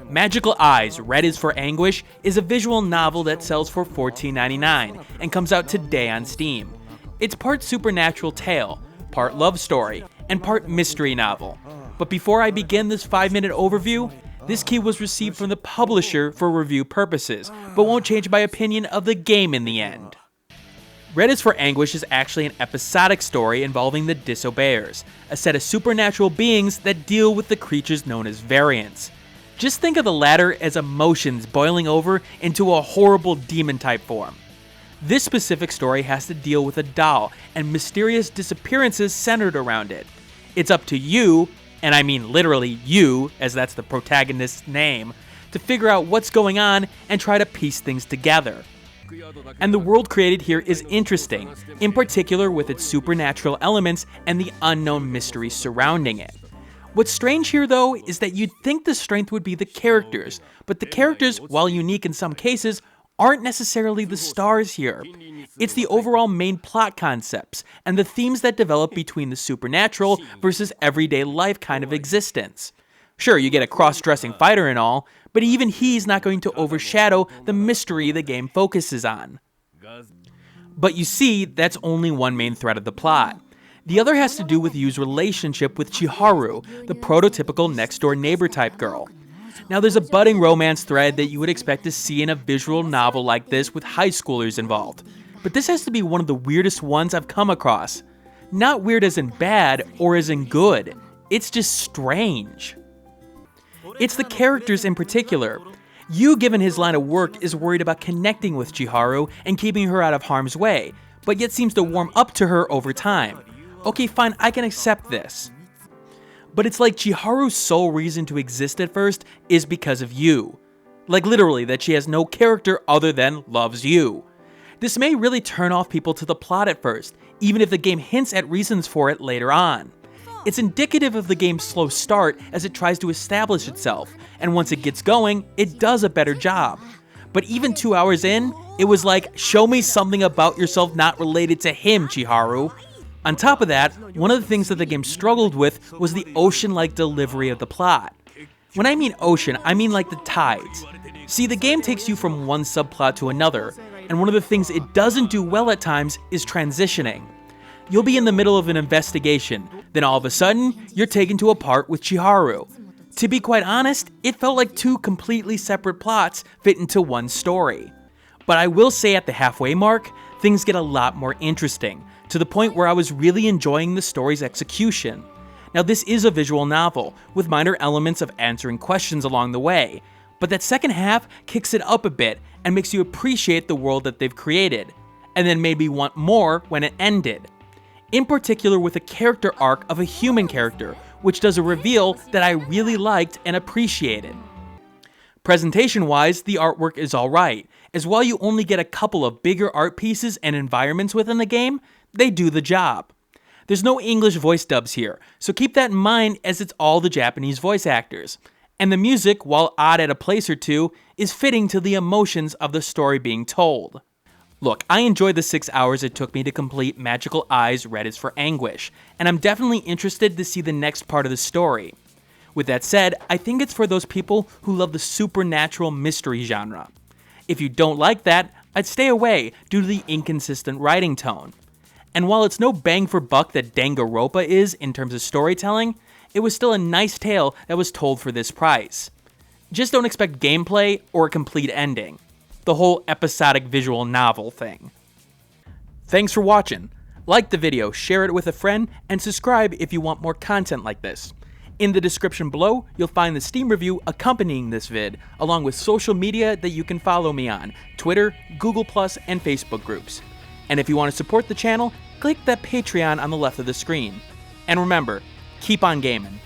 Magical Eyes, Red is for Anguish is a visual novel that sells for $14.99 and comes out today on Steam. It's part supernatural tale, part love story, and part mystery novel. But before I begin this 5-minute overview, this key was received from the publisher for review purposes, but won't change my opinion of the game in the end. Red is for Anguish is actually an episodic story involving the Disobeyers, a set of supernatural beings that deal with the creatures known as variants. Just think of the latter as emotions boiling over into a horrible demon-type form. This specific story has to deal with a doll and mysterious disappearances centered around it. It's up to you, and I mean literally you, as that's the protagonist's name, to figure out what's going on and try to piece things together. And the world created here is interesting, in particular with its supernatural elements and the unknown mystery surrounding it. What's strange here though is that you'd think the strength would be the characters, but the characters, while unique in some cases, aren't necessarily the stars here. It's the overall main plot concepts and the themes that develop between the supernatural versus everyday life kind of existence. Sure, you get a cross-dressing fighter and all, but even he's not going to overshadow the mystery the game focuses on. But you see, that's only one main thread of the plot. The other has to do with Yu's relationship with Chiharu, the prototypical next-door neighbor type girl. Now there's a budding romance thread that you would expect to see in a visual novel like this with high schoolers involved. But this has to be one of the weirdest ones I've come across. Not weird as in bad or as in good, it's just strange. It's the characters in particular. Yu, given his line of work, is worried about connecting with Chiharu and keeping her out of harm's way, but yet seems to warm up to her over time. Okay, fine, I can accept this. But it's like Chiharu's sole reason to exist at first is because of Yu. Like literally that she has no character other than loves Yu. This may really turn off people to the plot at first, even if the game hints at reasons for it later on. It's indicative of the game's slow start as it tries to establish itself, and once it gets going, it does a better job. But even 2 hours in, it was like, show me something about yourself not related to him, Chiharu. On top of that, one of the things that the game struggled with was the ocean-like delivery of the plot. When I mean ocean, I mean like the tides. See, the game takes you from one subplot to another, and one of the things it doesn't do well at times is transitioning. You'll be in the middle of an investigation, then all of a sudden, you're taken to a part with Chiharu. To be quite honest, it felt like two completely separate plots fit into one story. But I will say at the halfway mark, things get a lot more interesting, to the point where I was really enjoying the story's execution. Now this is a visual novel, with minor elements of answering questions along the way, but that second half kicks it up a bit and makes you appreciate the world that they've created, and then made me want more when it ended. In particular with a character arc of a human character, which does a reveal that I really liked and appreciated. Presentation-wise, the artwork is alright, as while you only get a couple of bigger art pieces and environments within the game, they do the job. There's no English voice dubs here, so keep that in mind as it's all the Japanese voice actors. And the music, while odd at a place or two, is fitting to the emotions of the story being told. Look, I enjoyed the 6 hours it took me to complete Magical Eyes, Red is for Anguish, and I'm definitely interested to see the next part of the story. With that said, I think it's for those people who love the supernatural mystery genre. If you don't like that, I'd stay away due to the inconsistent writing tone. And while it's no bang for buck that Danganronpa is in terms of storytelling, it was still a nice tale that was told for this price. Just don't expect gameplay or a complete ending. The whole episodic visual novel thing. Thanks for watching. Like the video, share it with a friend, and subscribe if you want more content like this. In the description below, you'll find the Steam review accompanying this vid, along with social media that you can follow me on, Twitter, Google+, and Facebook groups. And if you want to support the channel, click that Patreon on the left of the screen. And remember, keep on gaming.